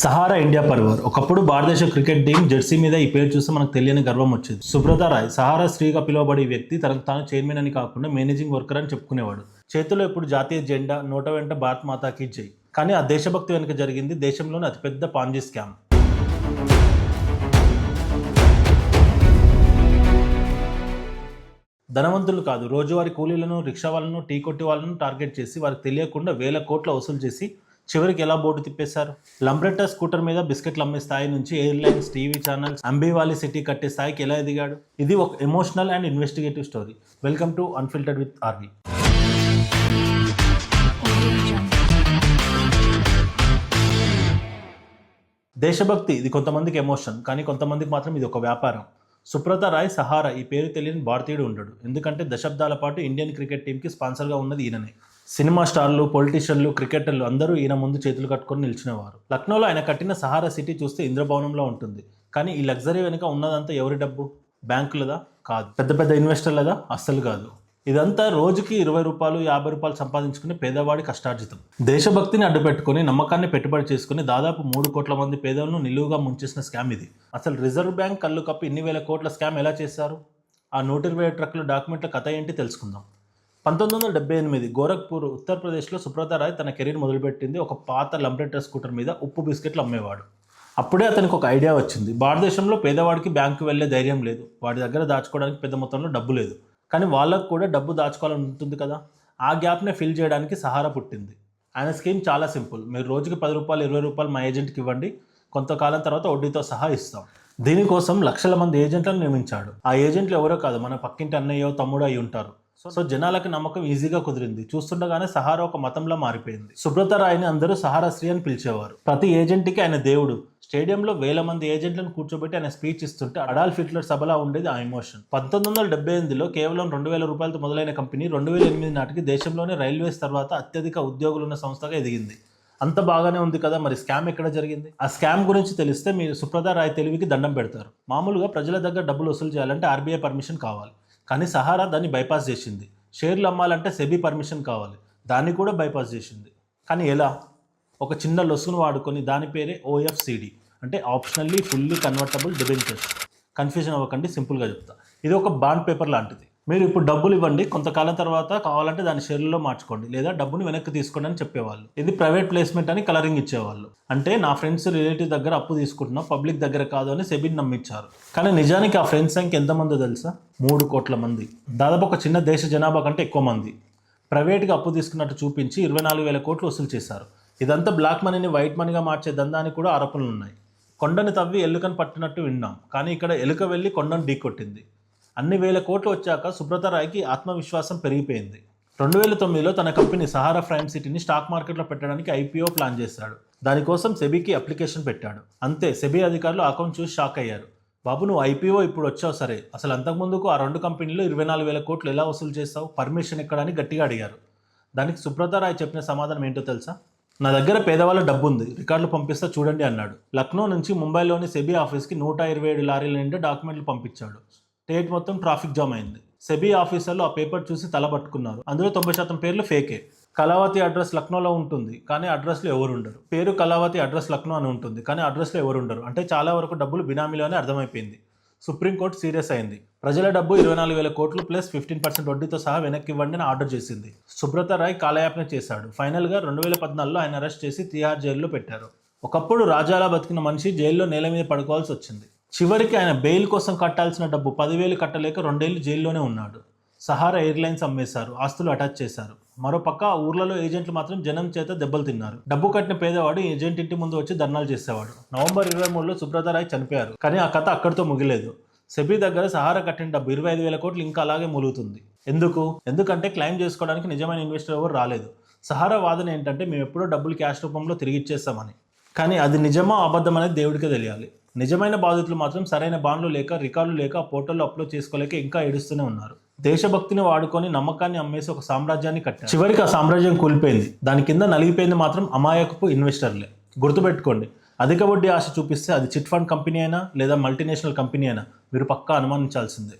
Sahara India పర్వర్ ఒకప్పుడు భారతదేశ cricket team Jersey మీద ఈ పేరు చూస్తే మనకు తెలియని గర్వం వచ్చేది. సుబ్రత రాయ్ సహారా స్త్రీగా పిలువబడే వ్యక్తి తనకు తాను చైర్మన్ అని కాకుండా మేనేజింగ్ వర్కర్ అని చెప్పుకునేవాడు. చేతిలో ఇప్పుడు జాతీయ జెండా, నోట వెంట భారత్ మాతాకి జై. కానీ ఆ దేశభక్తి వెనుక జరిగింది దేశంలోని అతిపెద్ద పాంజీ స్కామ్. ధనవంతులు కాదు, రోజువారీ కూలీలను, రిక్షా వాళ్ళను, టీ కొట్టి వాళ్ళను టార్గెట్ చేసి వారికి తెలియకుండా వేల కోట్ల వసూలు చేసి చివరికి ఎలా బోర్డు తిప్పేశారు. లంబ్రెట్టా స్కూటర్ మీద బిస్కెట్లు అమ్మే స్థాయి నుంచి airlines, TV channels, Aamby Valley city కట్టే స్థాయికి ఎలా ఎదిగాడు? ఇది ఒక emotional and investigative story. Welcome to unfiltered with RV. దేశభక్తి ఇది కొంతమందికి ఎమోషన్, కానీ కొంతమందికి మాత్రం ఇది ఒక వ్యాపారం. సుబ్రత రాయ్ సహారా ఈ పేరు తెలియని భారతీయుడు ఉండడు. ఎందుకంటే దశాబ్దాల పాటు ఇండియన్ క్రికెట్ టీంకి స్పాన్సర్గా ఉన్నది ఈయననే. సినిమా స్టార్లు, పొలిటీషియన్లు, క్రికెటర్లు అందరూ ఈయన ముందు చేతులు కట్టుకొని నిలిచినవారు. లక్నోలో ఆయన కట్టిన సహారా సిటీ చూస్తే ఇంద్రభవనంలో ఉంటుంది. కానీ ఈ లగ్జరీ వెనుక ఉన్నదంతా ఎవరి డబ్బు? బ్యాంకులదా? కాదు. పెద్ద పెద్ద ఇన్వెస్టర్లదా? అస్సలు కాదు. ఇదంతా రోజుకి 20 రూపాయలు, 50 రూపాయలు సంపాదించుకుని పేదవాడి కష్టార్జితం. దేశభక్తిని అడ్డుపెట్టుకుని నమ్మకాన్ని పెట్టుబడి చేసుకుని దాదాపు 3 కోట్ల మంది పేదలను నిలువుగా ముంచేసిన స్కామ్ ఇది. అసలు రిజర్వ్ బ్యాంక్ కళ్ళు కప్పి ఇన్ని వేల కోట్ల స్కామ్ ఎలా చేశారు? ఆ 120 ట్రక్కుల డాక్యుమెంట్ల కథ ఏంటి తెలుసుకుందాం. 1978 గోరఖ్పూర్, ఉత్తరప్రదేశ్లో సుబ్రత రాయ్ తన కెరీర్ మొదలుపెట్టింది ఒక పాత లంబ్రెట్టా స్కూటర్ మీద ఉప్పు బిస్కెట్లు అమ్మేవాడు. అప్పుడే అతనికి ఒక ఐడియా వచ్చింది. భారతదేశంలో పేదవాడికి బ్యాంకు వెళ్ళే ధైర్యం లేదు, వాడి దగ్గర దాచుకోవడానికి పెద్ద మొత్తంలో డబ్బు లేదు. కానీ వాళ్ళకు కూడా డబ్బు దాచుకోవాలని ఉంటుంది కదా. ఆ గ్యాప్ని ఫిల్ చేయడానికి సహారా పుట్టింది. ఆయన స్కీమ్ చాలా సింపుల్. మీరు రోజుకి 10 రూపాయలు, 20 రూపాయలు మా ఏజెంట్కి ఇవ్వండి, కొంతకాలం తర్వాత వడ్డీతో సహా ఇస్తాం. దీనికోసం లక్షల మంది ఏజెంట్లను నియమించాడు. ఆ ఏజెంట్లు ఎవరో కాదు, మన పక్కింటి అన్నయ్యో తమ్ముడో అయి ఉంటారు. సో జనాలకు నమ్మకం ఈజీగా కుదిరింది. చూస్తుండగానే సహారా ఒక మతంలో మారిపోయింది. సుబ్రత రాయ్ని అందరూ సహారా శ్రీ అని పిలిచేవారు. ప్రతి ఏజెంట్కి ఆయన దేవుడు. స్టేడియంలో వేల మంది ఏజెంట్లను కూర్చోబెట్టి ఆయన స్పీచ్ ఇస్తుంటే అడాల్ఫ్ హిట్లర్ సభలా ఉండేది ఆ ఎమోషన్. 1978లో కేవలం 2000 రూపాయలతో మొదలైన కంపెనీ 2008 నాటికి దేశంలోని రైల్వేస్ తర్వాత అత్యధిక ఉద్యోగులున్న సంస్థగా ఎదిగింది. అంత బాగానే ఉంది కదా, మరి స్కామ్ ఎక్కడ జరిగింది? ఆ స్కామ్ గురించి తెలిస్తే మీరు సుబ్రత రాయ్ తెలివికి దండం పెడతారు. మామూలుగా ప్రజల దగ్గర డబ్బులు వసూలు చేయాలంటే ఆర్బీఐ పర్మిషన్ కావాలి. కానీ సహారా దాన్ని బైపాస్ చేసింది. షేర్లు అమ్మాలంటే సెబీ పర్మిషన్ కావాలి, దాన్ని కూడా బైపాస్ చేసింది. కానీ ఎలా? ఒక చిన్న లొసుగును వాడుకొని, దాని పేరే OFCD, అంటే ఆప్షనల్లీ ఫుల్లీ కన్వర్టబుల్ డిబెంచర్స్. కన్ఫ్యూజన్ అవ్వకండి, సింపుల్గా చెప్తా. ఇది ఒక బాండ్ పేపర్ లాంటిది. మీరు ఇప్పుడు డబ్బులు ఇవ్వండి, కొంతకాలం తర్వాత కావాలంటే దాని షేర్లలో మార్చుకోండి, లేదా డబ్బుని వెనక్కి తీసుకోండి అని చెప్పేవాళ్ళు. ఇది ప్రైవేట్ ప్లేస్మెంట్ అని కలరింగ్ ఇచ్చేవాళ్ళు. అంటే నా ఫ్రెండ్స్, రిలేటివ్ దగ్గర అప్పు తీసుకుంటున్నా, పబ్లిక్ దగ్గర కాదు అని సెబీని నమ్మించారు. కానీ నిజానికి ఆ ఫ్రెండ్స్ సంఖ్య ఎంతమందో తెలుసా? 3 కోట్ల మంది. దాదాపు ఒక చిన్న దేశ జనాభా కంటే ఎక్కువ మంది. ప్రైవేట్గా అప్పు తీసుకున్నట్టు చూపించి 24,000 కోట్లు వసూలు చేశారు. ఇదంతా బ్లాక్ మనీని వైట్ మనీగా మార్చే దందానికి కూడా ఆరోపణలు ఉన్నాయి. కొండని తవ్వి ఎలుకను పట్టినట్టు విన్నాం, కానీ ఇక్కడ ఎలుక వెళ్ళి కొండను ఢీకొట్టింది. అన్ని వేల కోట్లు వచ్చాక సుబ్రత రాయ్కి ఆత్మవిశ్వాసం పెరిగిపోయింది. 2009లో తన కంపెనీ సహారా ప్రైమ్ సిటీని స్టాక్ మార్కెట్లో పెట్టడానికి IPO ప్లాన్ చేశాడు. దానికోసం సెబీకి అప్లికేషన్ పెట్టాడు. అంతే, సెబీ అధికారులు అకౌంట్ చూసి షాక్ అయ్యారు. బాబు, నువ్వు IPO ఇప్పుడు వచ్చావు సరే, అసలు అంతకుముందుకు ఆ 2 కంపెనీలు 24,000 కోట్లు ఎలా వసూలు చేస్తావు? పర్మిషన్ ఎక్కడని గట్టిగా అడిగారు. దానికి సుబ్రత రాయ్ చెప్పిన సమాధానం ఏంటో తెలుసా? నా దగ్గర పేదవాళ్ళ డబ్బు ఉంది, రికార్డులు పంపిస్తా చూడండి అన్నాడు. లక్నో నుంచి ముంబైలోని సెబీ ఆఫీస్కి 127 లారీల నిండా డాక్యుమెంట్లు పంపించాడు. స్టేట్ మొత్తం ట్రాఫిక్ జామ్ అయింది. సెబీ ఆఫీసర్లు ఆ పేపర్ చూసి తల పట్టుకున్నారు. అందులో 90% పేర్లు ఫేకే. కళావతి అడ్రస్ లక్నోలో ఉంటుంది, కానీ అడ్రస్లో ఎవరు ఉండరు. పేరు కళావతి, అడ్రస్ లక్నో అని ఉంటుంది, కానీ అడ్రస్లో ఎవరు ఉండరు. అంటే చాలా వరకు డబ్బులు బినామీలోనే అర్థమైపోయింది. సుప్రీంకోర్టు సీరియస్ అయింది. ప్రజల డబ్బు 24,000 కోట్లు ప్లస్ 15% వడ్డీతో సహా వెనక్కి ఇవ్వండి అని ఆర్డర్ చేసింది. సుబ్రత రాయ్ కాలయాపన చేశాడు. ఫైనల్గా 2014లో ఆయన అరెస్ట్ చేసి తిహార్ జైల్లో పెట్టారు. ఒకప్పుడు రాజాలా బతికిన మనిషి జైల్లో నేల మీద పడుకోవాల్సి వచ్చింది. చివరికి ఆయన బెయిల్ కోసం కట్టాల్సిన డబ్బు 10,000 కట్టలేక 2 ఏళ్ళు జైల్లోనే ఉన్నాడు. సహారా ఎయిర్లైన్స్ అమ్మేశారు, ఆస్తులు అటాచ్ చేశారు. మరోపక్క ఊర్లలో ఏజెంట్లు మాత్రం జనం చేత దెబ్బలు తిన్నారు. డబ్బు కట్టిన పేదవాడు ఏజెంట్ ఇంటి ముందు వచ్చి ధర్నాలు చేసేవాడు. నవంబర్ 23లో సుబ్రత రాయ్ చనిపోయారు. కానీ ఆ కథ అక్కడితో ముగిలేదు. సెబీ దగ్గర సహారా కట్టిన డబ్బు 25,000 కోట్లు ఇంకా అలాగే మూలుగుతుంది. ఎందుకంటే క్లెయిమ్ చేసుకోవడానికి నిజమైన ఇన్వెస్టర్ ఎవరు రాలేదు. సహారా వాదన ఏంటంటే, మేము ఎప్పుడో డబ్బులు క్యాష్ రూపంలో తిరిగి ఇచ్చేస్తామని. కానీ అది నిజమా అబద్ధం అనేది దేవుడికే తెలియాలి. నిజమైన బాధితులు మాత్రం సరైన బాండ్లు లేక, రికార్డులు లేక, పోర్టల్లో అప్లోడ్ చేసుకోలేక ఇంకా ఏడుస్తూనే ఉన్నారు. దేశభక్తిని వాడుకొని నమ్మకాన్ని అమ్మేసి ఒక సామ్రాజ్యాన్ని కట్టారు. చివరికి ఆ సామ్రాజ్యం కూలిపోయింది. దాని కింద నలిగిపోయింది మాత్రం అమాయకపు ఇన్వెస్టర్లే. గుర్తుపెట్టుకోండి, అధిక వడ్డీ ఆశ చూపిస్తే అది చిట్ ఫండ్ కంపెనీ అయినా లేదా మల్టీనేషనల్ కంపెనీ అయినా మీరు పక్కా అనుమానించాల్సిందే.